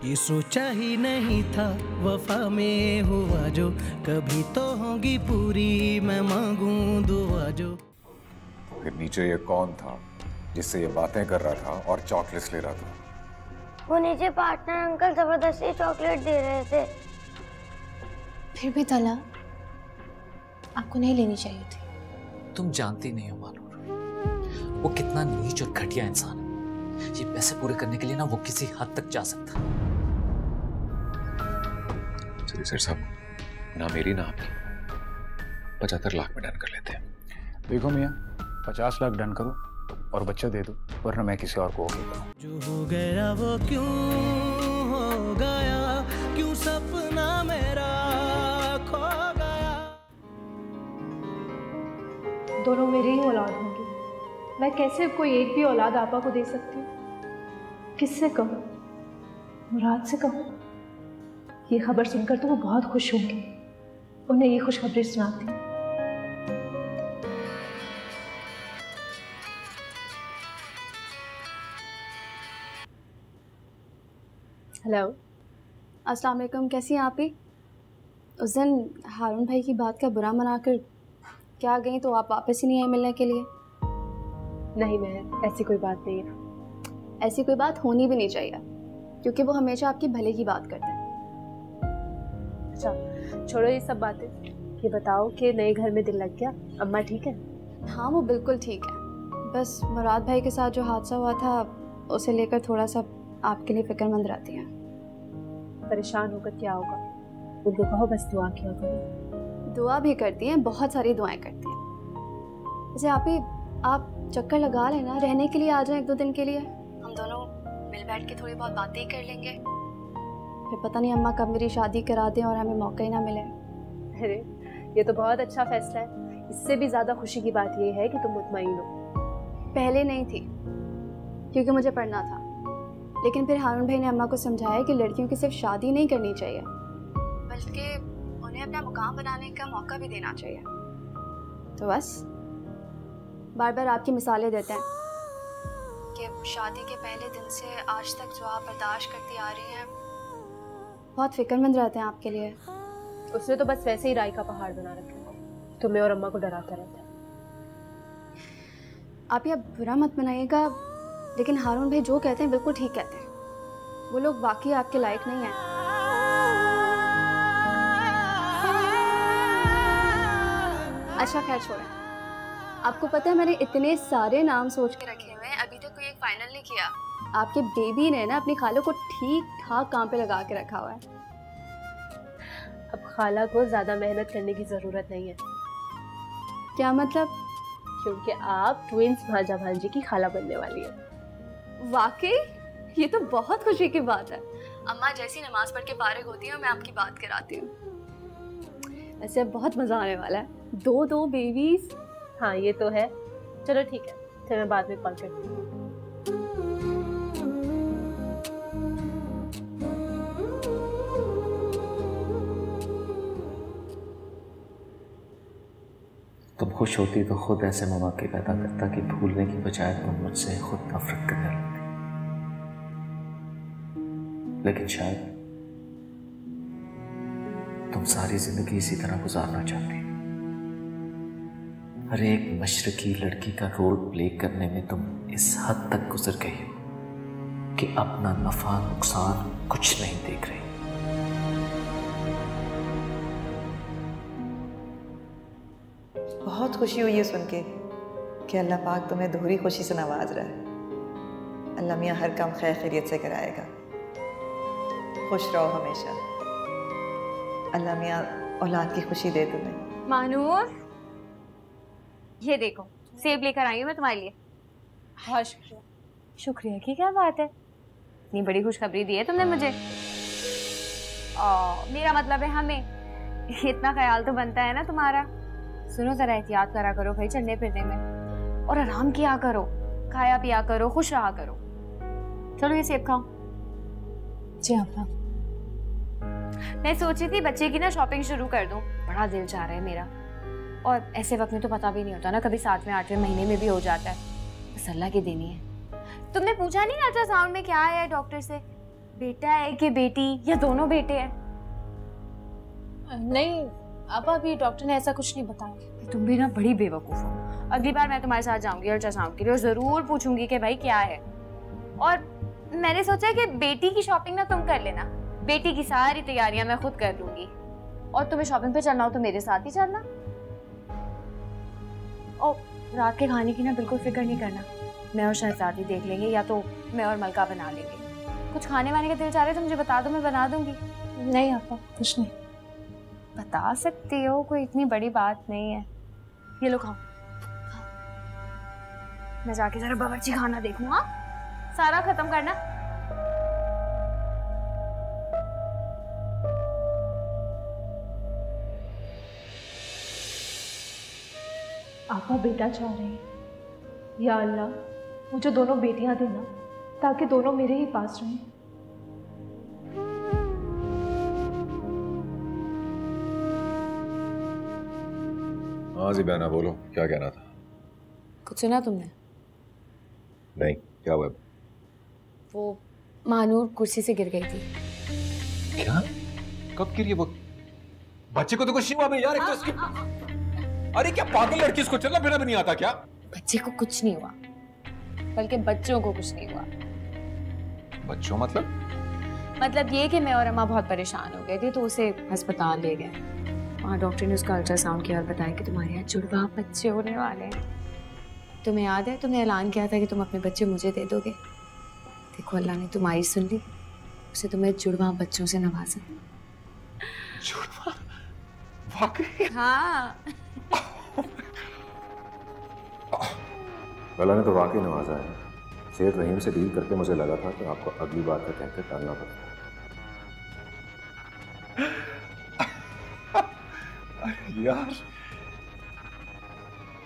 ये सोचा ही नहीं था वफा में हुआ जो, कभी तो होगी पूरी मैं मांगूं दुआ जो। फिर नीचे ये कौन था जिससे ये बातें कर रहा था और चॉकलेट्स ले रहा था? वो नीचे पार्टनर अंकल जबरदस्ती चॉकलेट दे रहे थे। फिर भी तला आपको नहीं लेनी चाहिए थी। तुम जानती नहीं हो मानूर, वो कितना नीच और घटिया इंसान है। ये पैसे पूरे करने के लिए ना वो किसी हद तक जा सकता है। चलिए सर साहब, ना मेरी ना आपकी 75 लाख में डन कर लेते हैं। देखो मियाँ, 50 लाख डन करो और बच्चा दे दो, वरना मैं किसी और को ओके करूँ। जो हो गया वो क्यों हो गया, क्यों सपना मेरा खो गया। दोनों मेरी ही औलाद होंगी, मैं कैसे कोई एक भी औलाद आपा को दे सकती हूँ? किससे कहूँ? मुराद से कहूँ? ये खबर सुनकर तो वो बहुत खुश होंगी, उन्हें ये खुशखबरी सुनाती। हेलो, अस्सलाम वालेकुम। कैसी हैं आप ही? उस दिन हारून भाई की बात का बुरा मनाकर क्या गई तो आप वापस ही नहीं आए मिलने के लिए? नहीं महर, ऐसी कोई बात नहीं है। ऐसी कोई बात होनी भी नहीं चाहिए, क्योंकि वो हमेशा आपकी भले की बात करते हैं। अच्छा छोड़ो ये सब बातें, ये बताओ कि नए घर में दिल लग गया? अम्मा ठीक है? हाँ वो बिल्कुल ठीक है, बस मुराद भाई के साथ जो हादसा हुआ था उसे लेकर थोड़ा सा आपके लिए फिक्रमंद रहती हैं। परेशान होकर क्या होगा, उनको कहो बस दुआ किया करो। दुआ भी करती हैं, बहुत सारी दुआएं करती हैं। वैसे आप चक्कर लगा लेना, रहने के लिए आ जाएं 1-2 दिन के लिए, हम दोनों मिल बैठ के थोड़ी बहुत बातें ही कर लेंगे। फिर पता नहीं अम्मा कब मेरी शादी करा दें और हमें मौका ही ना मिले। अरे ये तो बहुत अच्छा फैसला है। इससे भी ज़्यादा खुशी की बात ये है कि तुम मुतमईन हो। पहले नहीं थी, क्योंकि मुझे पढ़ना था, लेकिन फिर हारून भाई ने अम्मा को समझाया कि लड़कियों की सिर्फ शादी नहीं करनी चाहिए, बल्कि उन्हें अपना मुकाम बनाने का मौका भी देना चाहिए। तो बस बार बार आपकी मिसालें देते हैं कि शादी के पहले दिन से आज तक जो आप बर्दाश्त करती आ रही हैं, बहुत फिक्रमंद रहते हैं आपके लिए। उसने तो बस वैसे ही राई का पहाड़ बना रखा है, तुम्हें और अम्मा को डराता रहता है। आप ये बुरा मत बनाइएगा, लेकिन हारून भाई जो कहते हैं बिल्कुल ठीक कहते हैं। वो लोग वाकई आपके लायक नहीं हैं। अच्छा खैर छोड़ें, आपको पता है मैंने इतने सारे नाम सोच के रखे हुए हैं, अभी तक कोई एक फाइनल नहीं किया। आपके बेबी ने ना अपनी खालों को ठीक ठाक काम पे लगा के रखा हुआ है। अब खाला को ज़्यादा मेहनत करने की ज़रूरत नहीं है। क्या मतलब? क्योंकि आप ट्विंस भांजा भांजी की खाला बनने वाली है। वाकई ये तो बहुत खुशी की बात है। अम्मा जैसी नमाज पढ़ के फारिग होती है मैं आपकी बात कराती हूँ। वैसे अब बहुत मजा आने वाला है, 2 बेबीज। हाँ ये तो है। चलो ठीक है, फिर मैं बाद में कॉल करती हूँ। तुम खुश होती तो खुद ऐसे मौके पैदा करता कि भूलने की बजाय तुम मुझसे खुद नफरत करने लगती। लेकिन शायद तुम सारी जिंदगी इसी तरह गुजारना चाहती। हर एक मशरकी लड़की का रोल प्ले करने में तुम इस हद तक गुजर गई हो कि अपना नफा नुकसान कुछ नहीं देख रही। बहुत खुशी हुई है सुन के कि अल्लाह पाक तुम्हें दोहरी खुशी से नवाज रहा है। अल्लाह मियाँ हर काम खैर खैरियत से कराएगा। खुश रहो हमेशा। अल्लाह मियाँ औलाद की खुशी दे तुम्हें। मानूर, ये देखो सेब लेकर आई हूँ मैं तुम्हारे लिए। बहुत शुक्रिया। शुक्रिया की क्या बात है, इतनी बड़ी खुशखबरी दी है तुमने मुझे। मेरा मतलब है हमें, इतना ख्याल तो बनता है ना तुम्हारा। सुनो जरा एहतियात करा करो भाई चलने फिरने में, और आराम किया करो, खाया पिया करो, खुश रहा करो। चलो ये सेब खाओ। जी अम्मा। मैं सोच रही थी बच्चे की ना शॉपिंग शुरू कर दूं, बड़ा दिल चाह रहा है मेरा। और ऐसे वक्त में तो पता भी नहीं होता ना, कभी 7वें 8वें महीने में भी हो जाता है। बस अल्लाह की देनी है। तुमने पूछा नहीं अल्ट्रासाउंड में क्या आया है डॉक्टर से? बेटा है कि बेटी या दोनों बेटे हैं? नहीं आपा, अभी डॉक्टर ने ऐसा कुछ नहीं बताया। तुम भी ना बड़ी बेवकूफ हो। अगली बार मैं तुम्हारे साथ जाऊंगी अल्ट्रासाउंड के लिए और जरूर पूछूंगी कि भाई क्या है। और मैंने सोचा कि बेटी की शॉपिंग ना तुम कर लेना, बेटी की सारी तैयारियां मैं खुद कर लूंगी। और तुम्हें शॉपिंग पे चलना हो तो मेरे साथ ही चलना। और रात के खाने की ना बिल्कुल फिक्र नहीं करना, मैं और शहजादी देख लेंगे, या तो मैं और मलका बना लेंगे। कुछ खाने वाने का दिल चाह रहा है तो मुझे बता दो, मैं बना दूंगी। नहीं आपा, कुछ नहीं। बता सकती हो, कोई इतनी बड़ी बात नहीं है। ये लो खाओ। मैं जाके जरा बावर्ची खाना देखूंगा, सारा खत्म करना। आपा बेटा चाह रहे हैं, या अल्लाह मुझे दोनों बेटियां देना ताकि दोनों मेरे ही पास रहें। हाँ जी बहना, बोलो क्या कहना था? कुछ सुना तुमने? नहीं, क्या हुआ? वो मानूर कुर्सी से गिर गई थी। क्या? कब गिरी वो? बच्चे को तो कुछ नहीं हुआ यार। एक तो उसकी... अरे क्या पागल लड़की, इसको चलना फिरना भी नहीं आता क्या? बच्चे को कुछ नहीं हुआ, बल्कि बच्चों को कुछ नहीं हुआ। बच्चों मतलब? मतलब ये कि मैं और अम्मा बहुत परेशान हो गए थे तो उसे अस्पताल ले गए। वहाँ डॉक्टर ने उसका अल्ट्रासाउंड किया और बताया कि तुम्हारे यहाँ जुड़वा बच्चे होने वाले हैं। तुम्हें याद है तुमने ऐलान किया था कि तुम अपने बच्चे मुझे दे दोगे? देखो अल्लाह ने तुम्हारी सुन ली, उसे तुम्हें जुड़वा बच्चों से नवाजा। जुड़वा? वाकई? हाँ। अल्लाह ने तो वाकई नवाजा है। शेर रहीम से डील करके मुझे लगा था कि आपको अगली बार का कहकर टालना पड़ेगा। यार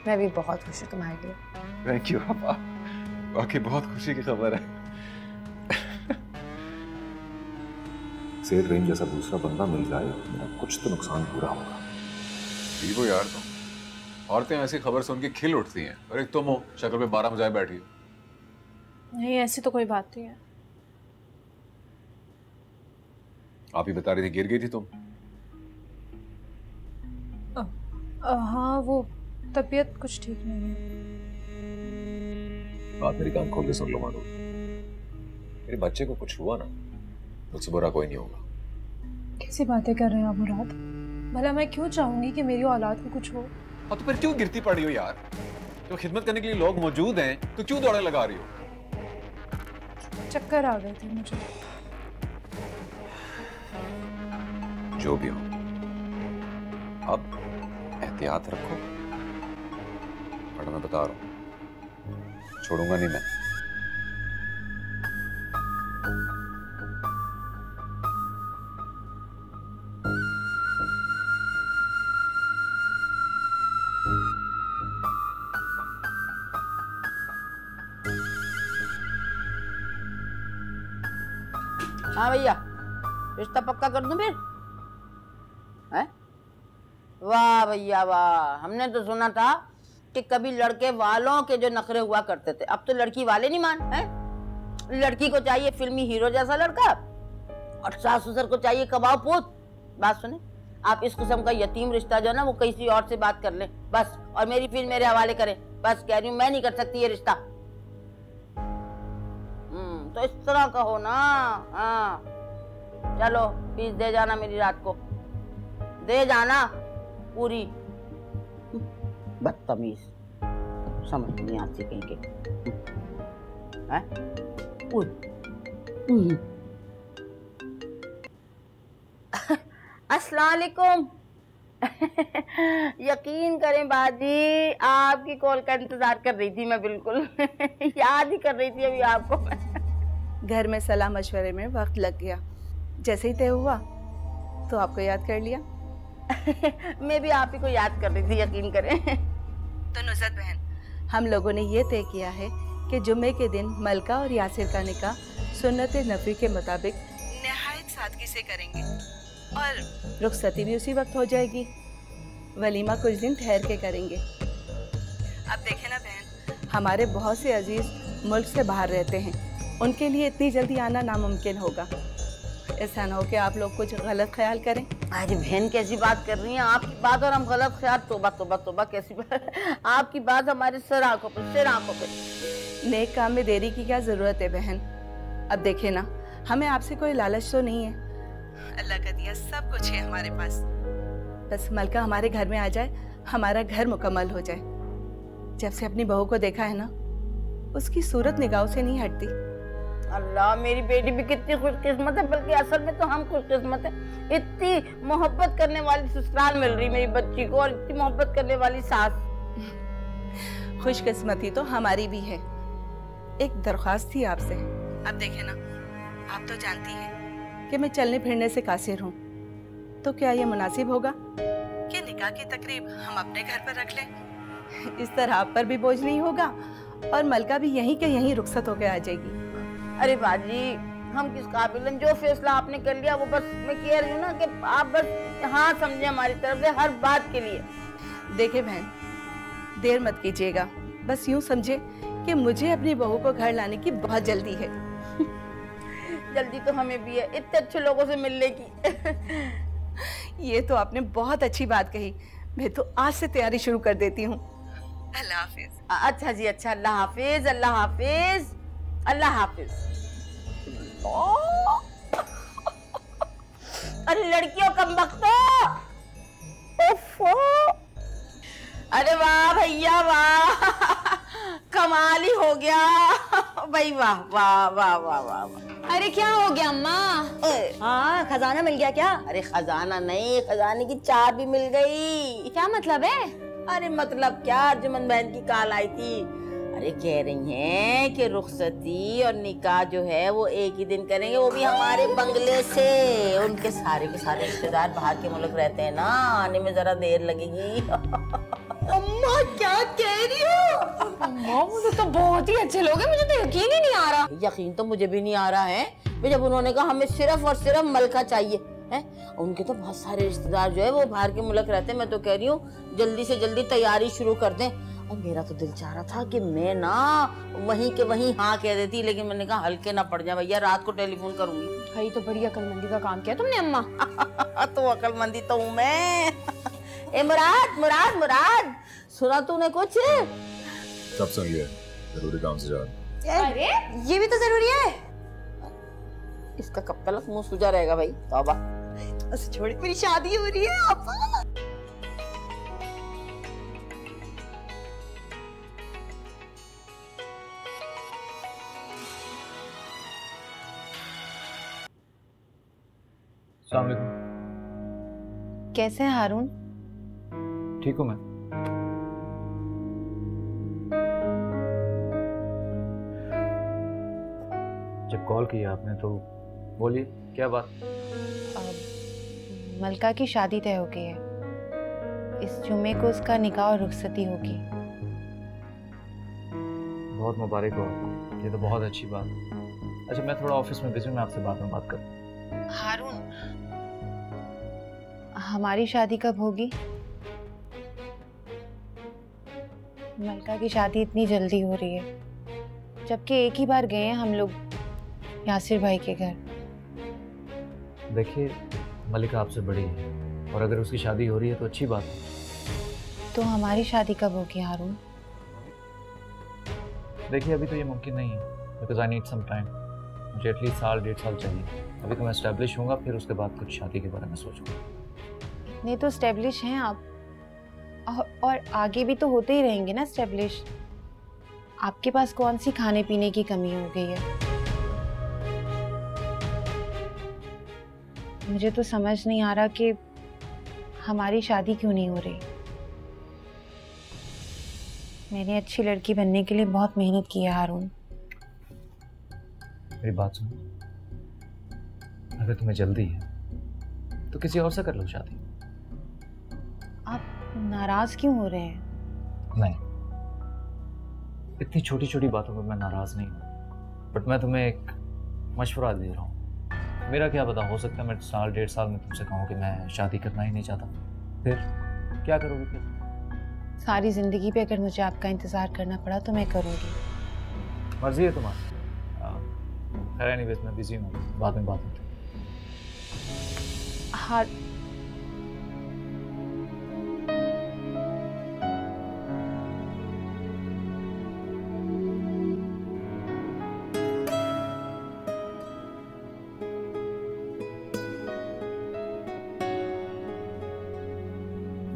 मैं भी बहुत खुश हूँ तुम्हारे लिए। थैंक यू पापा, वाकई बहुत खुशी की खबर है। शेर रहीम जैसा दूसरा बंदा मिल जाए, मेरा कुछ तो नुकसान पूरा होगा। वो यार तुम औरतें ऐसी खबर सुन के खिल उठती हैं, और एक तुम हो शक्ल पे 12 बजाए बैठी हो। नहीं ऐसी तो कोई बात नहीं है। आप ही बता रही थी गिर गई थी तुम। हाँ वो तबीयत कुछ ठीक नहीं है। बात मेरी कान खोल के सुन लो मानो, मेरे बच्चे को कुछ हुआ ना, मुझसे बुरा कोई नहीं होगा। कैसी बातें कर रहे हैं आप मुराद? भला मैं क्यों चाहूंगी कि मेरी औलाद को कुछ हो? और तो फिर क्यों गिरती पड़ी हो यार? तो खिदमत करने के लिए लोग मौजूद हैं तो क्यों दौड़े लगा रही हो? चक्कर आ गए थे मुझे। जो भी हो, अब एहतियात रखो, और मैं बता रहा हूं छोड़ूंगा नहीं मैं। हाँ भैया, रिश्ता पक्का कर दूं फिर? हैं? वाह भैया वाह, हमने तो सुना था कि कभी लड़के वालों के जो नखरे हुआ करते थे, अब तो लड़की वाले नहीं मान हैं? लड़की को चाहिए फिल्मी हीरो जैसा लड़का, और सास ससुर को चाहिए कबाब पूत। बात सुने, आप इस किस्म का यतीम रिश्ता जो है ना, वो किसी और से बात कर लें बस, और मेरी फिल्म मेरे हवाले करें बस। कह रही हूँ मैं नहीं कर सकती ये रिश्ता। तो इस तरह का हो ना। हाँ चलो फीस दे जाना, मेरी रात को दे जाना पूरी। बदतमीज, समझ नहीं आती कहीं के। अस्सलाम वालेकुम। यकीन करें बाजी, आपकी कॉल का इंतजार कर रही थी मैं, बिल्कुल याद ही कर रही थी अभी आपको। घर में सलाह मशवरे में वक्त लग गया, जैसे ही तय हुआ तो आपको याद कर लिया। मैं भी आप ही को याद कर रही थी, यकीन करें। तो नुसरत बहन, हम लोगों ने ये तय किया है कि जुम्मे के दिन मलका और यासिर का निकाह सुन्नत नबी के मुताबिक निहायत सादगी से करेंगे, और रुखसती भी उसी वक्त हो जाएगी। वलीमा कुछ दिन ठहर के करेंगे। अब देखें ना बहन, हमारे बहुत से अजीज मुल्क से बाहर रहते हैं, उनके लिए इतनी जल्दी आना नामुमकिन होगा। ऐसा ना हो कि आप लोग कुछ गलत ख्याल करें। अरे बहन कैसी बात कर रही हैं, आपकी बात और हम गलत ख्याल। तोबा तोबा तोबा, कैसी बात। आपकी बात हमारे सिर आंखों पे। नेक काम में देरी की क्या जरूरत है बहन। अब देखे ना, हमें आपसे कोई लालच तो नहीं है, अल्लाह का दिया सब कुछ है हमारे पास। बस मलका हमारे घर में आ जाए, हमारा घर मुकम्मल हो जाए। जब से अपनी बहू को देखा है ना, उसकी सूरत निगाहों से नहीं हटती। अल्लाह, मेरी बेटी भी कितनी खुशकिस्मत है, बल्कि असल में तो हम खुशकिस्मत है। इतनी मोहब्बत करने वाली ससुराल मिल रही मेरी बच्ची को, और इतनी मोहब्बत करने वाली सास। खुशकिस्मती तो हमारी भी है। एक दरख्वास्त थी आपसे। अब देखे ना, आप तो जानती हैं कि मैं चलने फिरने से कासिर हूँ, तो क्या ये मुनासिब होगा कि निकाह की तकरीब हम अपने घर पर रख लें? इस तरह आप पर भी बोझ नहीं होगा और मलका भी यहीं के यहीं रुखसत होकर आ जाएगी। अरे बाजी, हम किस काबिल हैं? जो फैसला आपने कर लिया वो बस मैं कह रही हूँ ना कि आप बस हाँ समझे हमारी तरफ से हर बात के लिए। देखे बहन, देर मत कीजिएगा। बस यूं समझे कि मुझे अपनी बहू को घर लाने की बहुत जल्दी है। जल्दी तो हमें भी है, इतने अच्छे लोगों से मिलने की। ये तो आपने बहुत अच्छी बात कही। मैं तो आज से तैयारी शुरू कर देती हूँ। अल्लाह हाफिज। अच्छा जी, अच्छा, अल्लाह हाफिज, अल्लाह हाफिज, अल्लाह हाफिज। अरे लड़कियों कमबख्तों, अरे वाह भैया वाह, कमाल ही हो गया भाई, वाह वाह वाह वाह वाह। अरे क्या हो गया अम्मा? हाँ, खजाना मिल गया क्या? अरे खजाना नहीं, खजाने की चाबी मिल गई। क्या मतलब है? अरे मतलब क्या, अर्जुमन बहन की कॉल आई थी। अरे कह रही हैं कि रुखसती और निकाह जो है वो एक ही दिन करेंगे, वो भी हमारे बंगले से। उनके सारे के सारे रिश्तेदार बाहर के मुल्क रहते हैं ना, आने में जरा देर लगेगी। अम्मा क्या कह रही हो? अम्मा मुझे तो बहुत ही अच्छे लोग हैं, मुझे तो यकीन ही नहीं आ रहा। यकीन तो मुझे भी नहीं आ रहा है जब उन्होंने कहा हमें सिर्फ और सिर्फ मलका चाहिए है। उनके तो बहुत सारे रिश्तेदार जो है वो बाहर के मुल्क रहते हैं। मैं तो कह रही हूँ जल्दी से जल्दी तैयारी शुरू कर दें। और मेरा तो दिल चाह रहा था कि मैं ना वहीं के वहीं हाँ कह देती, लेकिन मैंने कहा हल्के ना पड़ जाए भैया, रात को टेलीफोन करूंगी। भाई तो बड़ी अकलमंदी का काम किया तुमने अम्मा। तो अकलमंदी तो हूँ मैं। ए मुराद मुराद मुराद, सुना तूने कुछ? सब सुन लिया, जरूरी काम से जा। अरे ये भी तो जरूरी है। इसका कब तक मुंह सूजा रहेगा भाई? तौबा। छोड़, मेरी शादी हो रही है आप। अस्सलाम वालेकुम। कैसे हैं हारून? ठीक हूँ मैं। जब कॉल किया आपने तो बोलिए, क्या बात? मलका की शादी तय हो गई है। इस जुमे को उसका निकाह और रुखसती होगी। बहुत मुबारक हो आपको, ये तो बहुत अच्छी बात है। अच्छा, मैं थोड़ा ऑफिस में बिजी हूँ, मैं आपसे बाद में बात करूँ। हारून, हमारी शादी कब होगी? मलका की शादी इतनी जल्दी हो रही है, जबकि एक ही बार गए हैं हम लोग यासिर भाई के घर। देखिए, मलिका आपसे बड़ी है और अगर उसकी शादी हो रही है तो अच्छी बात है। तो हमारी शादी कब होगी हारून? देखिए, अभी तो ये मुमकिन नहीं है, because I need some time. मुझे एटलीस्ट साल 1.5 साल चाहिए। अभी तो मैं एस्टेब्लिश होऊंगा, फिर उसके बाद कुछ शादी के बारे में सोचूंगा। इतने तो एस्टेब्लिश हैं आप, और आगे भी तो होते ही रहेंगे ना एस्टेब्लिश। आपके पास कौन सी खाने पीने की कमी हो गई है? मुझे तो समझ नहीं आ रहा कि हमारी शादी क्यों नहीं हो रही। मैंने अच्छी लड़की बनने के लिए बहुत मेहनत की है हारून। मेरी बात सुनो, अगर तुम्हें जल्दी है तो किसी और से कर लो शादी। आप नाराज क्यों हो रहे हैं? नहीं, इतनी छोटी छोटी बातों पर मैं नाराज नहीं हूँ, बट मैं तुम्हें एक मशवरा दे रहा हूँ। मेरा क्या पता, हो सकता है मैं साल 1.5 साल में तुमसे कहूँ कि मैं शादी करना ही नहीं चाहता। फिर क्या करोगे? फिर सारी जिंदगी पे अगर मुझे आपका इंतजार करना पड़ा तो मैं करूँगी। मर्जी है तुम्हारी। खैर एनीवेज मैं बिजी हूँ, बाद में बात होती है। हाँ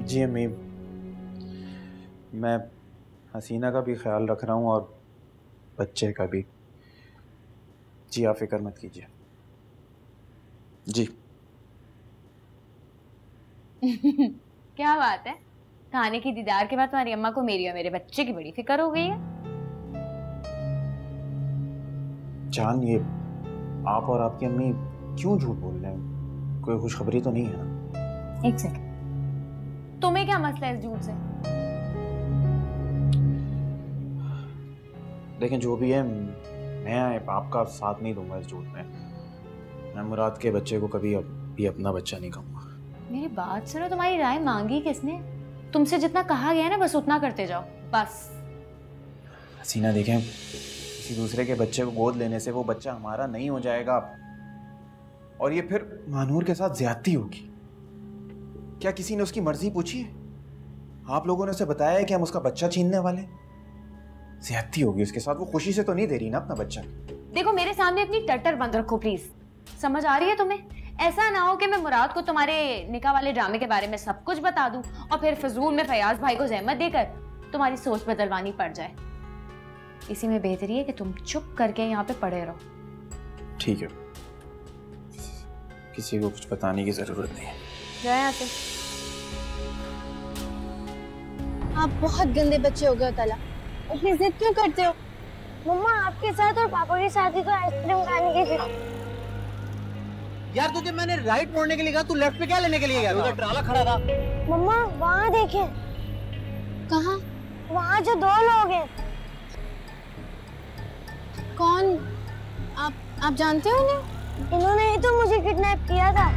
जी अम्मी, मैं हसीना का भी ख्याल रख रहा हूँ और बच्चे का भी। जी आप फिक्र मत कीजिए। जी क्या बात है, खाने की दीदार के बाद तुम्हारी अम्मा को मेरी और मेरे बच्चे की बड़ी फिक्र हो गई है। जान, ये आप और आपकी अम्मी क्यों झूठ बोल रहे हैं? कोई खुशखबरी तो नहीं है ना? एक सेकंड, तुम्हें क्या मसला है इस झूठ से? लेकिन जो भी है, मैं आपका साथ नहीं दूंगा इस झूठ में। मैं मुराद के बच्चे को कभी भी अपना बच्चा नहीं कहूँगा। मेरी बात सुनो, तुम्हारी राय मांगी किसने? तुमसे जितना कहा गया है ना, बस उतना करते जाओ बस। हसीना देखें, किसी दूसरे के बच्चे को गोद लेने से वो बच्चा हमारा नहीं हो जाएगा, और ये फिर मानूर के साथ ज्यादती होगी। क्या किसी ने उसकी मर्जी पूछी है? आप लोगों ने उसे बताया है कि हम उसका बच्चा छीनने वाले? ज्यादती होगी उसके साथ। वो खुशी से तो नहीं दे रही ना अपना बच्चा। देखो, मेरे सामने अपनी टट्टर बंद रखो प्लीज। समझ आ रही है तुम्हें? ऐसा ना हो कि मैं मुराद को तुम्हारे निकाह वाले ड्रामे के बारे में सब कुछ बता दूं और फिर फजूल में फयाज भाई को जहमत देकर तुम्हारी सोच बदलवानी पड़ जाए। इसी में बेहतरी है कि तुम चुप करके यहाँ पे पड़े रहो। ठीक है, किसी को कुछ बताने की जरूरत नहीं है। जाए यहाँ से। आप बहुत गंदे बच्चे हो गए हो तला। इतनी जिद क्यों करते हो? मम्मा आपके साथ और पापा के साथ ही तो आइसक्रीम खाने की थी। यार तुझे मैंने राइट मोड़ने के लिए कहा, तू लेफ्ट पे क्या लेने के लिए गया? उधर ट्राला खड़ा था। मम्मा वहाँ देखें। कहाँ? वहाँ जो दो लोग हैं। कौन? आप जानते हो उन्हें? इन्होंने ही तो मुझे किडनैप किया था।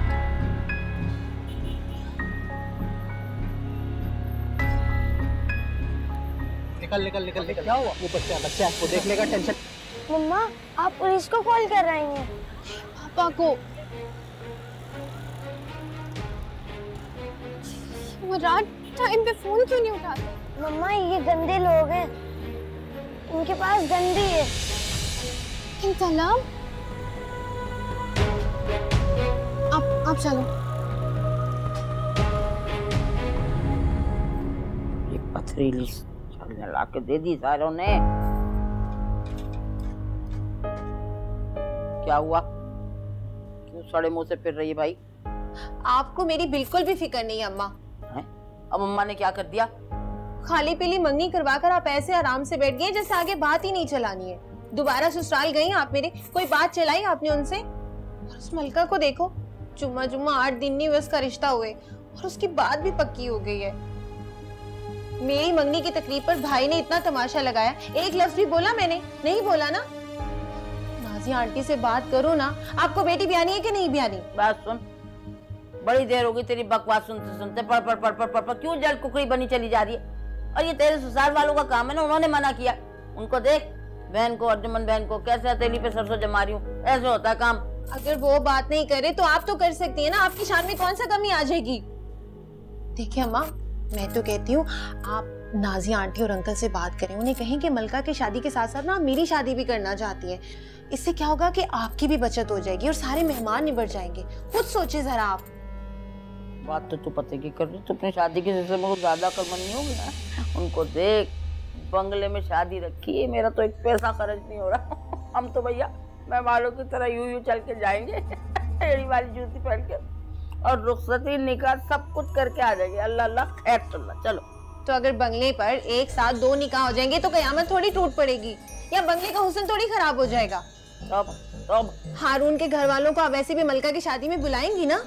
निकल निकल निकल निकल। क्या हुआ? वो बच्चा वो देख लेगा, टेंशन। मम्मा आप पुलिस को कॉल कर रही हैं? पापा को। वो रात टाइम पे फोन क्यों नहीं उठाते? मम्मा ये गंदे लोग हैं, उनके पास गन भी है। इंतलाब, आप चलो। ये पथरीली चलने ला के दे दी सारों ने। क्या हुआ? क्यों सड़े मुंह से फिर रही है भाई? आपको मेरी बिल्कुल भी फिक्र नहीं है अम्मा। अब अम्मा ने क्या कर दिया? खाली पीली मंगनी करवाकर आप ऐसे आराम से बैठ गए जैसे आगे बात ही नहीं चलानी है। दोबारा ससुराल गई आप मेरे, कोई बात चलाई आपने उनसे? और उस मलका को देखो, जुम्मा 8 दिन नहीं हुए उसका रिश्ता हुए और उसकी बात भी पक्की हो गई है। मेरी मंगनी की तकरीब पर भाई ने इतना तमाशा लगाया, एक लफ्ज भी बोला मैंने? नहीं बोला ना। नाज़िया आंटी से बात करो ना, आपको बेटी ब्यानी है कि नहीं ब्यानी? बात सुन, बड़ी देर हो गई तेरी बकवास सुनते सुनते। पढ़ पढ़ पढ़ पढ़ पढ़ क्यों जल कुकड़ी बनी चली जा रही है? और ये तेरे ससुराल वालों का काम है ना, उन्होंने मना किया। उनको देख, बहन को, अर्जुमन बहन को कैसे हथेली पे सरसों जमा रही हूँ। ऐसे होता है काम। अगर वो बात नहीं करे तो आप तो कर सकती है ना, आपकी शान में कौन सा कमी आ जाएगी? देखिए अम्मा, मैं तो कहती हूँ आप नाज़िया आंटी और अंकल से बात करें, उन्हें कहें कि मलका की शादी के साथ साथ ना मेरी शादी भी करना चाहती है। इससे क्या होगा कि आपकी भी बचत हो जाएगी और सारे मेहमान निबट जाएंगे। खुद सोचे जरा आप। बात तो तू पते की कर रही, तू अपनी शादी के सिलसिले में ज्यादा अक्लमंद नहीं होगी ना। उनको देख, बंगले में शादी रखी है, मेरा तो एक पैसा खर्च नहीं हो रहा। हम तो भैया मेहमानों की तरह यूं चल के जाएंगे एड़ी वाली जूती पहन के, और रुखसती निकाह सब कुछ करके आ जाएंगे। अल्लाह अल्लाह खैर चलो। तो अगर बंगले पर एक साथ 2 निकाह हो जाएंगे तो कयामत थोड़ी टूट पड़ेगी, या बंगले का हुस्न थोड़ी खराब हो जाएगा। तब हारून के घर वालों को आप वैसे भी मलका की शादी में बुलाएंगी ना,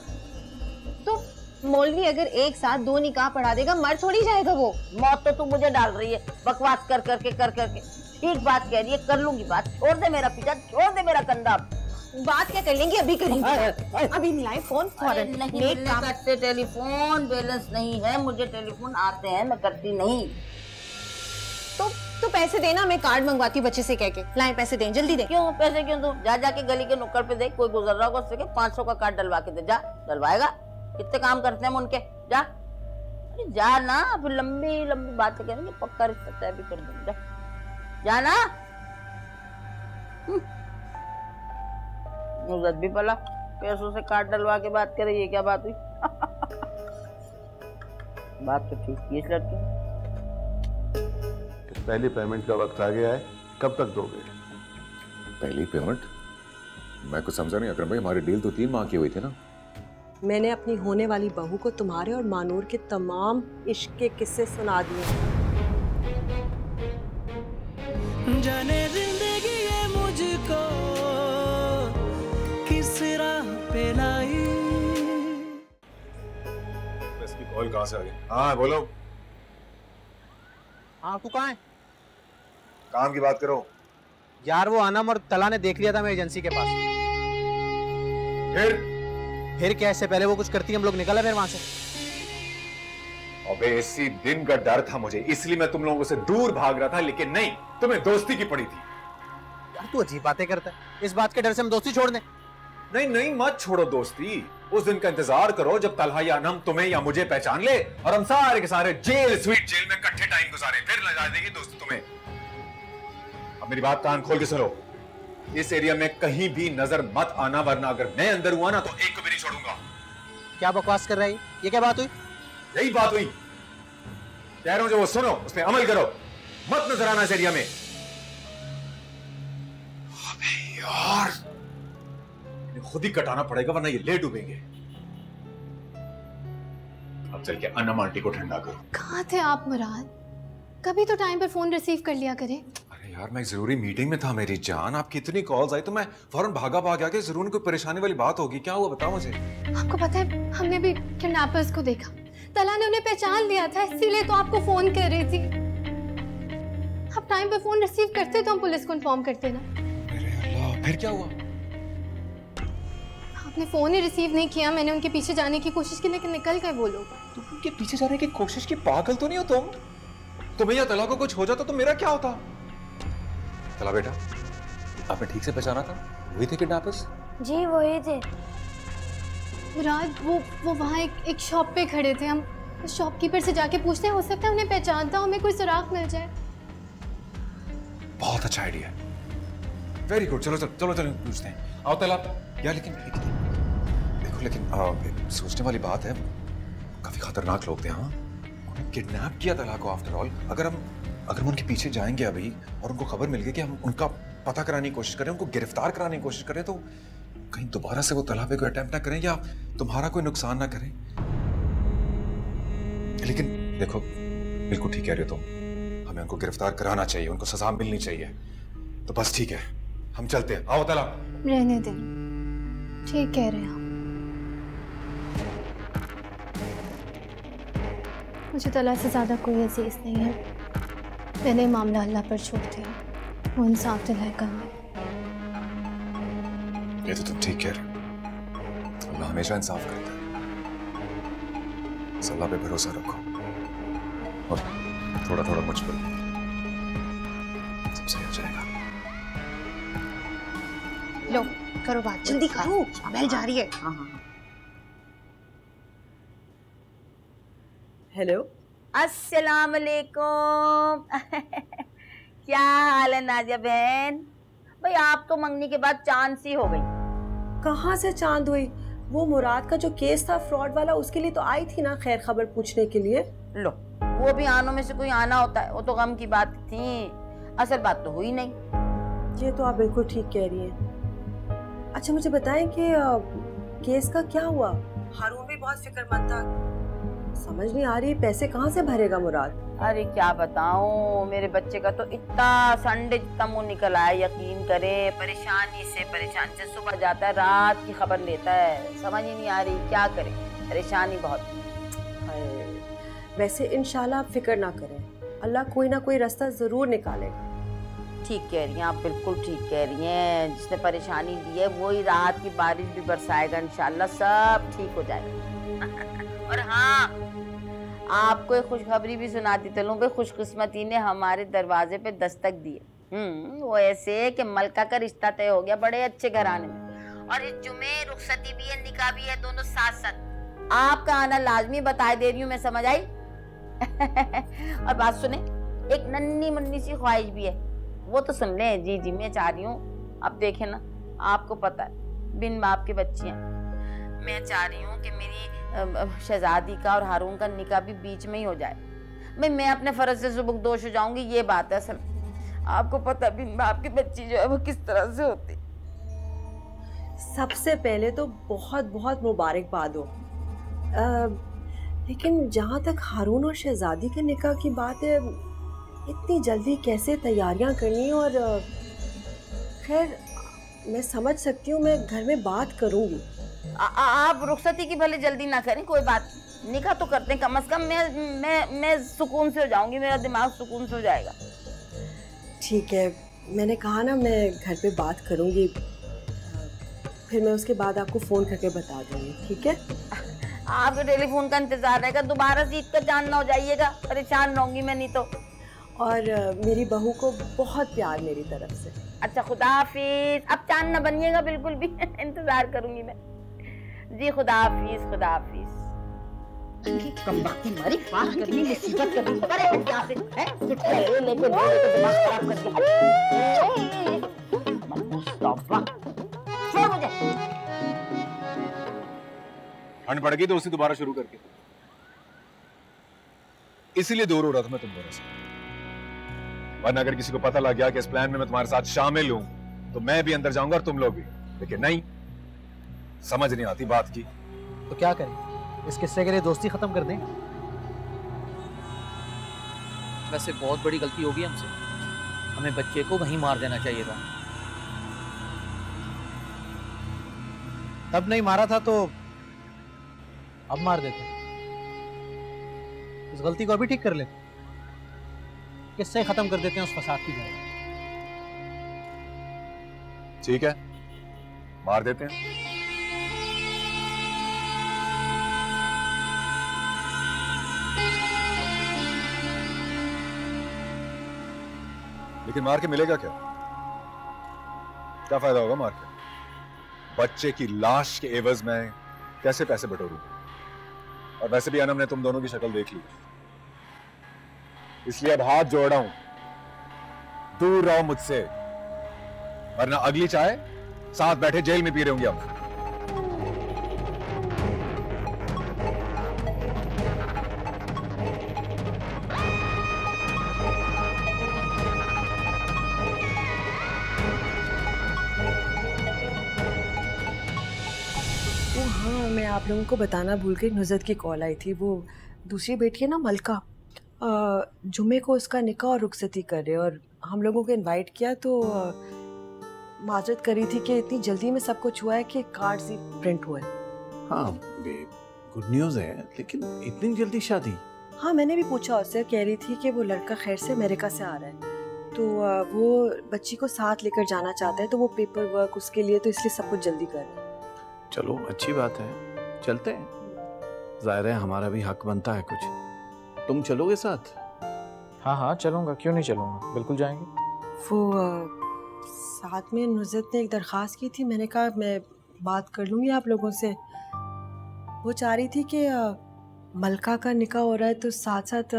तो मौलवी अगर एक साथ 2 निकाह पढ़ा देगा, मर थोड़ी जाएगा वो। मौत तो तू मुझे डाल रही है बकवास कर करके। ठीक बात कह रही है, कर लूंगी बात। छोड़ दे मेरा पीछा, छोड़ दे मेरा कंधा। बात क्या कर लेंगे? अभी करेंगे। अभी मिलाए फोन फौरन। नहीं करते टेलीफोन, बैलेंस नहीं है। मुझे टेलीफोन आते हैं, मैं करती नहीं। तो तो पैसे देना, मैं कार्ड मंगवाती हूँ बच्चे से कह के। लाए पैसे दें, जल्दी दे। क्यों पैसे क्यों दूं? जा जाके गली के नुक्कड़ पे देख, कोई गुजर रहा होगा उससे 500 का कार्ड डलवा के दे। जा, डलवाएगा। कितने काम करते हैं हम उनके। जा, अरे जा ना, फिर लंबी लंबी बातें करेंगे, पक्का रिश्ता तय भी कर देंगे। जा, जा ना। नुज़त भी पला पैसों से कार्ड डलवा के बात करे, ये क्या बात हुई? बात तो ठीक है इस लड़की। पहली पेमेंट का वक्त आ गया है, कब तक दोगे? पहली पेमेंट? मैं कुछ समझा नहीं अकरम भाई, हमारी डील तो 3 माह की हुई थी ना। मैंने अपनी होने वाली बहू को तुम्हारे और मानूर के तमाम इश्क के किस्से सुना दिए। जाने जिंदगी ये मुझको किस राह पे लाई। इसकी कॉल कहाँ से आ गई? हाँ बोलो। हाँ तू कहाँ है? काम की बात करो यार। वो अनम और तला ने देख लिया था मैं एजेंसी के पास। फिर क्या? इससे पहले वो कुछ करती हम लोग निकला फिर वहां से। अबे इसी दिन का डर था मुझे, इसलिए मैं तुम लोगों से दूर भाग रहा था, लेकिन नहीं, तुम्हें दोस्ती की पड़ी थी। यार तू अजीब बातें करता है। इस बात के डर से हम दोस्ती छोड़ दें? नहीं नहीं, मत छोड़ो दोस्ती। उस दिन का इंतजार करो जब तलहा या अनम तुम्हें या मुझे पहचान ले और हम सारे के सारे जेल स्वीट जेल में इकट्ठे टाइम गुजारे, फिर लगा देगी दोस्ती तुम्हें। अब मेरी बात कान खोल के सुनो, इस एरिया में कहीं भी नजर मत आना, वरना अगर मैं अंदर हुआ ना तो एक को भी नहीं छोड़ूंगा। क्या बकवास कर रही? ये क्या बात हुई? यही बात हुई। कह रहा हूं जो वो सुनो, उस पर अमल करो, मत नजर आना इस एरिया में। अबे यार, इन्हें खुद ही कटाना पड़ेगा वरना ये ले डूबेंगे। अब चल के अनम आंटी को ठंडा करो। कहाँ थे आप मुराद? कभी तो टाइम पर फोन रिसीव कर लिया करें। अरे यार, मैं एक जरूरी मीटिंग में था मेरी जान, आपकी इतनी कॉल्स आई तो मैं फौरन भागा भाग गया कि जरूर कोई परेशानी वाली बात होगी। क्या हुआ बताओ मुझे। आपको पता है हमने भी किडनैपर्स को देखा, तला ने उन्हें पहचान लिया था, इसीलिए तो आपको फोन कर रही थी। आप टाइम पे फोन रिसीव करते तो हम पुलिस को इन्फॉर्म करते ना। अरे अल्लाह, फिर क्या हुआ? आपने फोन ही रिसीव नहीं किया। मैंने उनके पीछे जाने की कोशिश की लेकिन निकल गए वो लोग। तुम उनके पीछे जाने की कोशिश की? पागल तो नहीं हो तुम? तुम्हें या तला को कुछ हो जाता तो मेरा क्या होता? तला बेटा, आपने ठीक से पहचाना था? वही थे किडनैपर्स? जी वही थे। मुराद वो वहाँ एक शॉप पे खड़े थे। हम उस शॉपकीपर से जाके पूछते हैं, हो सकता है उन्हें पहचानता, हमें कोई सुराग मिल जाए। बहुत अच्छा आइडिया, वेरी गुड। चलो चलो चलो चलो पूछते हैं। आओ तला यार। लेकिन देखो, लेकिन सोचने वाली बात है, काफी खतरनाक लोग थे। हाँ, उन्हें किडनैप किया तला को। आफ्टर ऑल अगर हम उनके पीछे जाएंगे अभी और उनको खबर मिल गई कि हम उनका पता कराने की कोशिश करें, उनको गिरफ्तार कराने की कोशिश करें, तो कहीं दोबारा से वो तला पे कोई अटेम्प्ट ना करें या तुम्हारा कोई नुकसान ना करें। लेकिन देखो, बिल्कुल ठीक कह रहे हो तुम, हमें उनको गिरफ्तार कराना चाहिए, उनको सजा मिलनी चाहिए। तो बस ठीक है, हम चलते हैं। आओ तला। रहने दे, ठीक कह रहे हैं आप। मुझे तला से ज्यादा कोई अजीज नहीं है। मैंने मामला अल्लाह पर छोड़ दिया, वो इंसाफ दिलाए कर। ये तो तुम ठीक कह रहे हो, अल्लाह हमेशा इंसाफ करता है। बस अल्लाह पे भरोसा रखो और थोड़ा थोड़ा मुझ पर, सब सही हो जाएगा। लो करो बात, जल्दी करो, बेल जा रही है। हाँ हाँ। हेलो, अस्सलाम वालेकुम। क्या हाल है नाजिया बहन? भाई आप तो मंगनी के बाद चांद सी हो गई। कहाँ से चांद हुई? वो मुराद का जो केस था फ्रॉड वाला, उसके लिए तो आई थी ना खैर खबर पूछने के लिए। लो, वो भी आनों में से कोई आना होता है, वो तो गम की बात थी, असल बात तो हुई नहीं। ये तो आप बिल्कुल ठीक कह रही हैं। अच्छा मुझे बताएं कि केस का क्या हुआ? हारून भी बहुत फिक्रमंद था, समझ नहीं आ रही पैसे कहाँ से भरेगा मुराद। अरे क्या बताऊं, मेरे बच्चे का तो इतना संडे जितना मुंह निकल आया, यकीन करे, परेशानी से सुबह जाता है, रात की खबर लेता है, समझ ही नहीं आ रही क्या करे, परेशानी बहुत। वैसे इंशाल्लाह आप फिक्र ना करें, अल्लाह कोई ना कोई रास्ता जरूर निकालेगा। ठीक कह रही हैं आप, बिल्कुल ठीक कह रही हैं। जिसने परेशानी दी है वही राहत की बारिश भी बरसाएगा, इंशाल्लाह सब ठीक हो जाएगा। और हाँ, आपको एक खुशखबरी भी सुनाती चलूं भाई, खुशकिस्मती ने हमारे दरवाजे पे दस्तक दिए। वो ऐसे कि मलका का रिश्ता तय हो गया बड़े अच्छे घराने में, और इस जुमे रुखसती भी है, निकाह भी है, दोनों साथ साथ। आपका आना लाजमी, बताए दे रही हूँ मैं, समझ आई? और बात सुने, एक नन्ही मुन्नी सी ख्वाहिश भी है, वो तो सुन ले। जी जी, मैं चाह रही हूँ, अब देखे ना, आपको पता है बिन बाप की बच्चियां, मैं चाह रही हूँ कि मेरी शहजादी का और हारून का निकाह भी बीच में ही हो जाए। मैं अपने फर्ज से सुबुकदोश हो जाऊंगी, ये बात है असल। आपको पता है बिन बाप की बच्ची जो है वो किस तरह से होती। सबसे पहले तो बहुत बहुत मुबारकबाद हो, लेकिन जहाँ तक हारून और शहजादी के निकाह की बात है, इतनी जल्दी कैसे तैयारियां करनी, और खैर मैं समझ सकती हूँ, मैं घर में बात करूँगी। आप रुखसती की भले जल्दी ना करें, कोई बात, निकाह तो करते हैं कम से कम। मैं सुकून से हो जाऊंगी, मेरा दिमाग सुकून से हो जाएगा। ठीक है, मैंने कहा ना मैं घर पे बात करूँगी, फिर मैं उसके बाद आपको फ़ोन करके बता दूँगी, ठीक है? आपके टेलीफोन का इंतजार रहेगा, दोबारा से ईद का चांद ना हो जाइएगा, परेशान रहूंगी मैं नहीं तो। और मेरी बहू को बहुत प्यार मेरी तरफ से। अच्छा, खुदा हाफिज। अब चांद ना बनिएगा बिल्कुल भी। इंतजार करूंगी मैं। जी खुदा हाफिज, खुदा हाफिज। कम वक्ती मारी बात करनी, मुसीबत करनी, अरे यहाँ से हैं लेके दिमाग खराब कर दिया। मुस्तफा छोड़ मुझे। ठंड पड़ गई तो उसे दोबारा शुरू करके, इसीलिए दूर हो रहा था मैं तुम दोनों से। वरना अगर किसी को पता लग गया कि इस प्लान में मैं तुम्हारे साथ शामिल हूं, तो मैं भी अंदर जाऊंगा और तुम लोग भी। लेकिन नहीं, समझ नहीं आती बात की। तो क्या करें, इस किस्से के लिए दोस्ती खत्म कर दें? वैसे बहुत बड़ी गलती होगी हमसे, हमें बच्चे को वहीं मार देना चाहिए था। तब नहीं मारा था तो अब मार देते, इस गलती को अभी ठीक कर लेते, किससे खत्म कर देते हैं उस फसाद की जड़। ठीक है, मार देते हैं। लेकिन मार के मिलेगा क्या? क्या फायदा होगा मार के? बच्चे की लाश के एवज में कैसे पैसे बटोरूंगा? और वैसे भी अनम ने तुम दोनों की शक्ल देख ली, इसलिए अब हाथ जोड़ रहा हूं, दूर रहो मुझसे, वरना अगली चाय साथ बैठे जेल में पी रहे होंगे हम। हाँ, मैं आप लोगों को बताना भूल गई, नुज़रत की कॉल आई थी। वो दूसरी बेटी है ना मलका, जुमे को उसका निकाह और रुखसती कर रहे, और हम लोगों को इनवाइट किया तो माजरत करी थी कि इतनी जल्दी में सब कुछ हुआ है कि कार्ड्स ही प्रिंट हुए। हाँ, गुड न्यूज़ है, लेकिन इतनी जल्दी शादी? हाँ, मैंने भी पूछा उससे, कह रही थी कि वो लड़का खैर से अमेरिका से आ रहा है, तो वो बच्ची को साथ लेकर जाना चाहता है, तो वो पेपर वर्क उसके लिए, तो इसलिए सब कुछ जल्दी कर रहे हैं। चलो अच्छी बात है, चलते हैं। जाहिर है हमारा भी हक बनता है कुछ। तुम चलोगे साथ? हाँ हाँ चलूंगा, क्यों नहीं चलूंगा, बिल्कुल जाएंगे। वो साथ में नुज़रत ने एक दरख्वास्त की थी, मैंने कहा मैं बात कर लूँगी आप लोगों से। वो चाह रही थी कि मलका का निकाह हो रहा है तो साथ साथ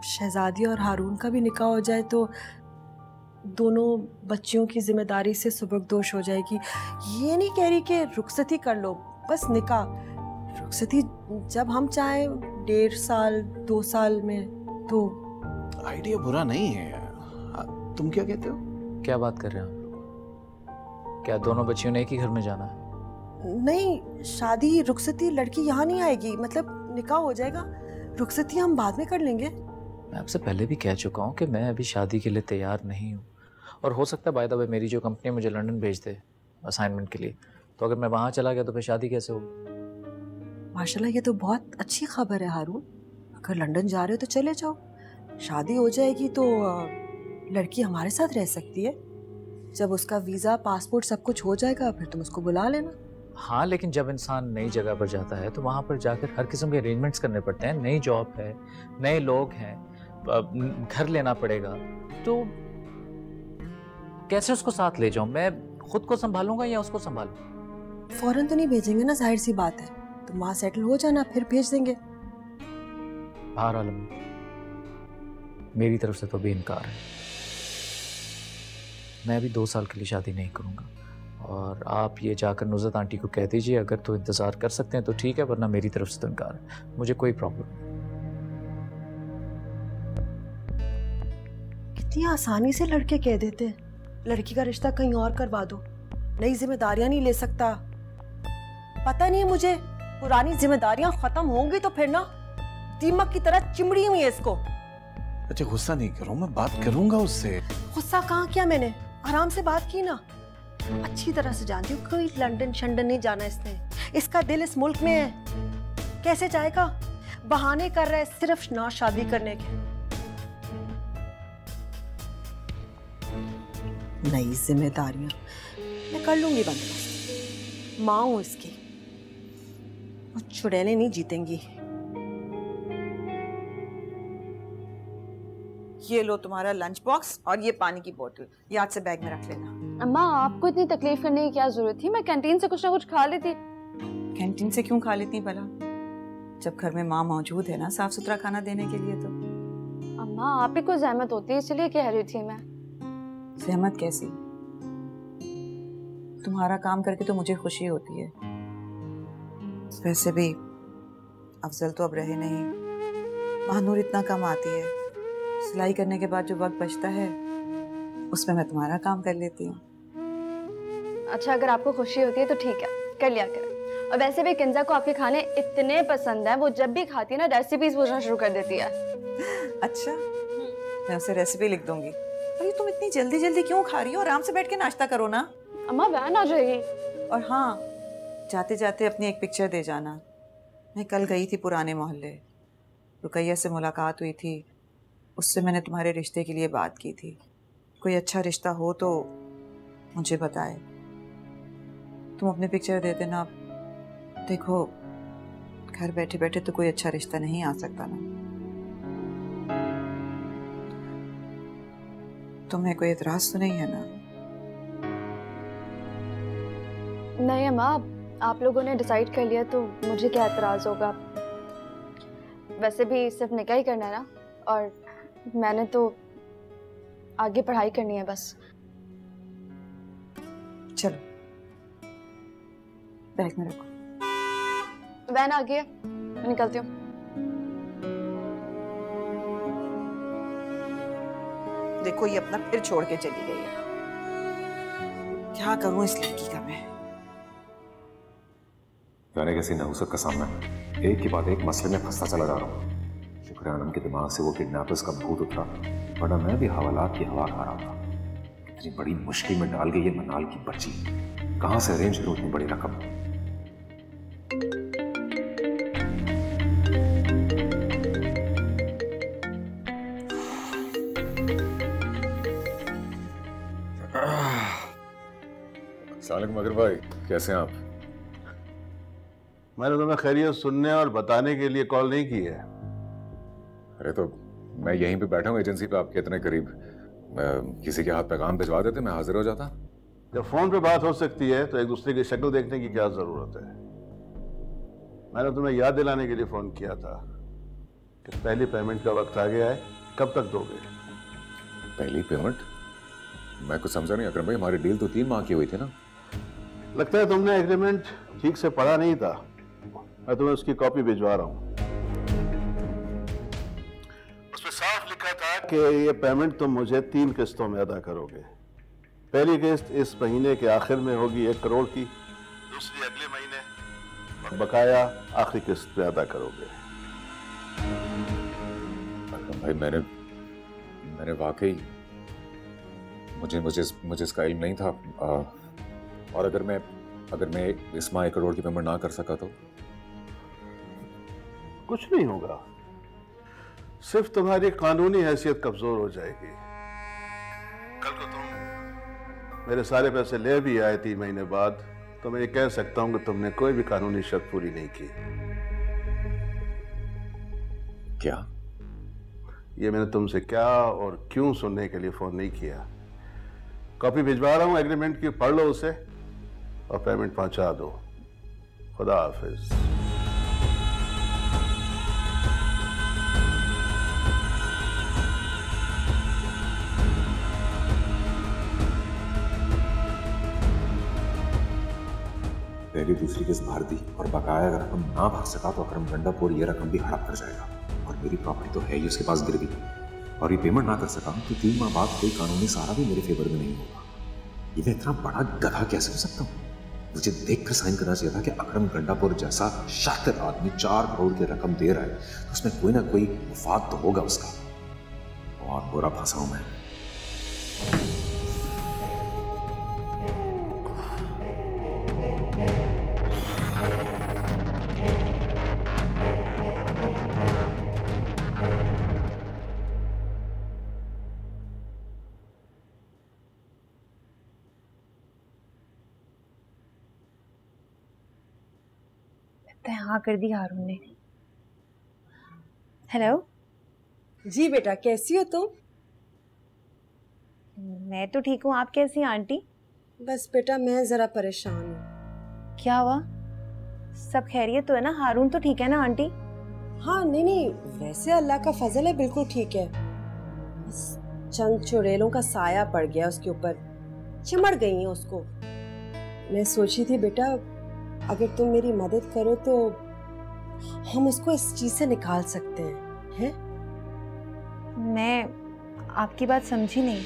शहजादी और हारून का भी निकाह हो जाए, तो दोनों बच्चियों की जिम्मेदारी से सुबकदोश हो जाएगी। ये नहीं कह रही कि रुखसती कर लो, बस निकाह। रुखसती जब हम चाहें 1.5 साल 2 साल में, तो आइडिया बुरा नहीं है। तुम क्या कहते हो? क्या बात कर रहे हैं आप? क्या दोनों बच्चियों ने एक ही घर में जाना है? नहीं, शादी रुखसती लड़की यहाँ नहीं आएगी, मतलब निकाह हो जाएगा, रुखसती हम बाद में कर लेंगे। मैं आपसे पहले भी कह चुका हूँ कि मैं अभी शादी के लिए तैयार नहीं हूँ, और हो सकता है बाय द वे मेरी जो कंपनी मुझे लंदन भेज दे असाइनमेंट के लिए, तो अगर मैं वहाँ चला गया तो फिर शादी कैसे होगी? माशाल्लाह, ये तो बहुत अच्छी खबर है हारून, अगर लंदन जा रहे हो तो चले जाओ, शादी हो जाएगी तो लड़की हमारे साथ रह सकती है। जब उसका वीज़ा पासपोर्ट सब कुछ हो जाएगा फिर तुम उसको बुला लेना। हाँ, लेकिन जब इंसान नई जगह पर जाता है तो वहाँ पर जाकर हर किस्म के अरेंजमेंट्स करने पड़ते हैं। नई जॉब है, नए लोग हैं, घर लेना पड़ेगा, तो कैसे उसको साथ ले जाऊं? मैं खुद को संभालूंगा या उसको संभालूं? फौरन तो नहीं भेजेंगे ना, जाहिर सी बात है। तुम वहां सेटल हो जाना, फिर भेज देंगे। बहरहाल मेरी तरफ से तो भी इनकार है। मैं भी 2 साल के लिए शादी नहीं करूंगा, और आप ये जाकर नुज़रत आंटी को कह दीजिए, अगर तो इंतज़ार कर सकते हैं तो ठीक है, वरना मेरी तरफ से तो इनकार है। मुझे कोई प्रॉब्लम नहीं। कितनी आसानी से लड़के कह देते हैं लड़की का रिश्ता कहीं और करवा दो, नई जिम्मेदारियां नहीं ले सकता। पता नहीं है मुझे, पुरानी जिम्मेदारियां खत्म होंगी तो फिर ना दीमक की तरह चिमड़ी हुई है इसको। अच्छा गुस्सा नहीं करो, मैं बात करूंगा उससे। गुस्सा कहाँ किया मैंने, आराम से बात की ना। अच्छी तरह से जानती हूँ कोई लंदन शंदन नहीं जाना इसने, इसका दिल इस मुल्क में है। कैसे जाएगा? बहाने कर रहा है सिर्फ ना शादी करने के। नई जिम्मेदारियां मैं कर लूंगी बंदोबस्त, माँ हूं इसकी, वो चुड़ैलें नहीं जीतेंगी। ये लो तुम्हारा लंच बॉक्स और ये पानी की बोतल, याद से बैग में रख लेना। अम्मा आपको इतनी तकलीफ करने की क्या जरूरत थी? मैं कैंटीन से कुछ ना कुछ खा लेती। कैंटीन से क्यों खा लेती भला, जब घर में माँ मौजूद है ना साफ सुथरा खाना देने के लिए। तो अम्मा आप ही को जहमत होती है, इसलिए कह रही थी मैं। सहमत कैसी? तुम्हारा काम करके तो मुझे खुशी होती है। वैसे भी अफजल तो अब रहे नहीं, महानूर इतना कम आती है, सिलाई करने के बाद जो वक्त बचता है उसमें मैं तुम्हारा काम कर लेती हूँ। अच्छा अगर आपको खुशी होती है तो ठीक है, कर लिया करें। और वैसे भी किंजा को आपके खाने इतने पसंद है, वो जब भी खाती है ना रेसिपीज पूछना शुरू कर देती है। अच्छा मैं उसे रेसिपी लिख दूंगी। अरे तुम इतनी जल्दी जल्दी क्यों खा रही हो? आराम से बैठ के नाश्ता करो ना। अम्मा वैन आ जाएगी। और हाँ, जाते जाते अपनी एक पिक्चर दे जाना। मैं कल गई थी पुराने मोहल्ले, रुकैया से मुलाकात हुई थी, उससे मैंने तुम्हारे रिश्ते के लिए बात की थी। कोई अच्छा रिश्ता हो तो मुझे बताए। तुम अपनी पिक्चर दे देना। देखो घर बैठे बैठे तो कोई अच्छा रिश्ता नहीं आ सकता ना। तुम्हें कोई एतराज तो नहीं है ना? नहीं अम्मा, आप लोगों ने डिसाइड कर लिया तो मुझे क्या एतराज होगा। वैसे भी सिर्फ निकाह ही करना है ना, और मैंने तो आगे पढ़ाई करनी है बस। चलो बैग में रखो। वैन आ गई है, मैं निकलती हूँ। देखो ये अपना फिर छोड़ के चली गई है। क्या करूं इस लड़की का मैं? जाने कैसी नहुसत का सामना है, एक के बाद एक मसले में फंसता चला जा रहा हूँ। शुक्र है आनंद के दिमाग से वो किडनैपर्स का भूत उतरा, वरना मैं भी हवालात की हवा खा रहा था। इतनी बड़ी मुश्किल में डाल गई ये मनाल की बच्ची, कहां से अरेंज करूं इतनी बड़ी रकम? अस्सलाम मगर भाई, कैसे हैं आप? मैंने तुम्हें खैरियत सुनने और बताने के लिए कॉल नहीं की है। अरे तो मैं यहीं पे बैठा हूँ एजेंसी पे, आपके इतने करीब। किसी के हाथ पैगाम भिजवा देते, मैं हाजिर हो जाता। जब फोन पे बात हो सकती है तो एक दूसरे की शक्ल देखने की क्या जरूरत है? मैंने तुम्हें याद दिलाने के लिए फोन किया था कि पहली पेमेंट का वक्त आ गया है, कब तक दोगे? पहली पेमेंट? मैं कुछ समझा नहीं अकरम भाई, हमारी डील तो 3 माह की हुई थी ना। लगता है तुमने एग्रीमेंट ठीक से पढ़ा नहीं था। मैं तुम्हें उसकी कॉपी भिजवा रहा हूँ। उसमें साफ लिखा था कि ये पेमेंट तुम मुझे 3 किस्तों में अदा करोगे। पहली किस्त इस महीने के आखिर में होगी 1 करोड़ की, दूसरी अगले महीने, और बकाया आखिरी किस्त पे अदा करोगे। भाई मैंने वाकई मुझे इसका इल्म नहीं था। और अगर मैं इस माह 1 करोड़ की पेमेंट ना कर सका तो? कुछ नहीं होगा, सिर्फ तुम्हारी कानूनी हैसियत कमजोर हो जाएगी। कल को तुम मेरे सारे पैसे ले भी आए 3 महीने बाद तो मैं ये कह सकता हूं कि तुमने कोई भी कानूनी शर्त पूरी नहीं की। क्या? ये मैंने तुमसे क्या और क्यों सुनने के लिए फोन नहीं किया। कॉपी भिजवा रहा हूं एग्रीमेंट की, पढ़ लो उसे और पेमेंट पहुंचा दो। खुदा हाफिज। पहली दूसरी केस भर दी और बकाया अगर रकम ना भर सका तो अकरम गंडापुर ये रकम भी हड़प कर जाएगा और मेरी प्रॉपर्टी तो है ही उसके पास गिरवी, और ये पेमेंट ना कर सका तो 3 माह बाद कोई कानूनी सहारा भी मेरे फेवर में नहीं होगा। ये मैं इतना बड़ा गधा कैसे हो सकता हूँ? मुझे देखकर साइन करना चाहिए था कि अकरम गंडापुर जैसा शातिर आदमी 4 करोड़ की रकम दे रहा है तो उसमें कोई ना कोई मुफाद तो होगा उसका। और बुरा फंसा हूं मैं। हाँ कर दी हारून ने। हेलो। जी बेटा, कैसी हो तुम? मैं तो ठीक हूँ, आप कैसी हैं आंटी? बस बेटा मैं जरा परेशान हूँ। क्या हुआ? सब खैरियत तो है ना? हारून तो ठीक है ना आंटी? हाँ नहीं, वैसे अल्लाह का फजल है, बिल्कुल ठीक है। बस चंद चुड़ैलों का साया पड़ गया उसके ऊपर, चिमड़ गई हैं उसको। मैं सोची थी बेटा अगर तुम मेरी मदद करो तो हम उसको इस चीज से निकाल सकते हैं। मैं आपकी बात समझी नहीं।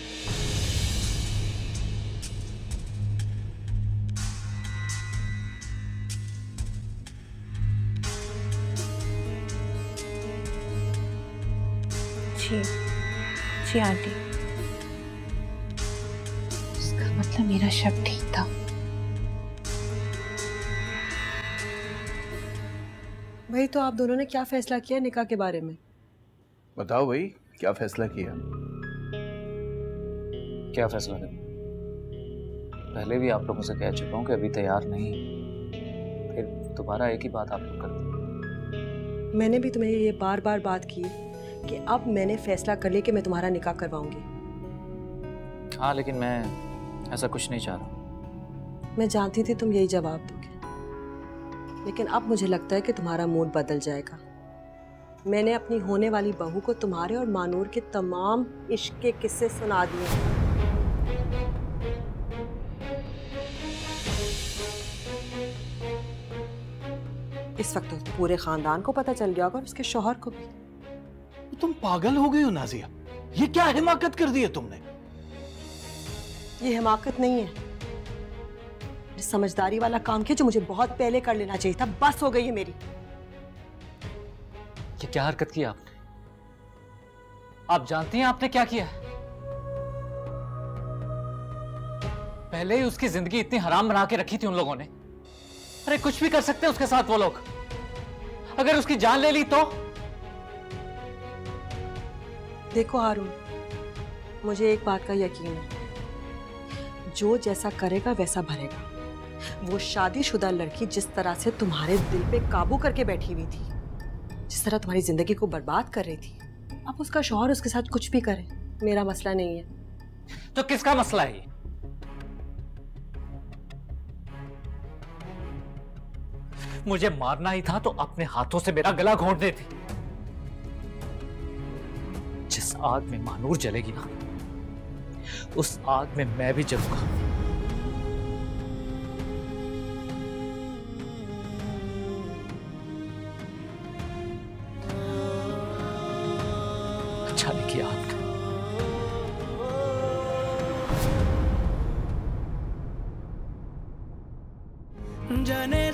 जी आंटी, इसका मतलब मेरा शक ठीक था। भाई तो आप दोनों ने क्या फैसला किया निकाह के बारे में? बताओ भाई, क्या फैसला किया? क्या फैसला करें? पहले भी आप लोगों से कह चुका हूँ कि अभी तैयार नहीं, फिर दोबारा एक ही बात आप लोग करते। मैंने भी तुम्हें ये बार बार बात की कि अब मैंने फैसला कर लिया कि मैं तुम्हारा निकाह करवाऊंगी। हाँ लेकिन मैं ऐसा कुछ नहीं चाह रहा। मैं जानती थी तुम यही जवाब दोगे, लेकिन अब मुझे लगता है कि तुम्हारा मूड बदल जाएगा। मैंने अपनी होने वाली बहू को तुम्हारे और मानूर के तमाम इश्क के किस्से सुना दिए। इस वक्त तो पूरे खानदान को पता चल गया होगा और उसके शौहर को भी। तुम पागल हो गई हो नाजिया, ये क्या हिमाकत कर दी है तुमने? ये हिमाकत नहीं है, समझदारी वाला काम किया जो मुझे बहुत पहले कर लेना चाहिए था। बस हो गई है मेरी। ये क्या हरकत की आपने? आप जानती हैं आपने क्या किया? पहले ही उसकी जिंदगी इतनी हराम बना के रखी थी उन लोगों ने। अरे कुछ भी कर सकते हैं उसके साथ वो लोग। अगर उसकी जान ले ली तो? देखो हारून, मुझे एक बात का यकीन है, जो जैसा करेगा वैसा भरेगा। वो शादीशुदा लड़की जिस तरह से तुम्हारे दिल पे काबू करके बैठी हुई थी, जिस तरह तुम्हारी जिंदगी को बर्बाद कर रही थी, अब उसका शौहर उसके साथ कुछ भी करे, मेरा मसला नहीं है। तो किसका मसला है ये? मुझे मारना ही था तो अपने हाथों से मेरा गला घोंट देती। जिस आग में मानूर जलेगी ना, उस आग में मैं भी जलूंगा। अच्छा नहीं किया आपने। जाने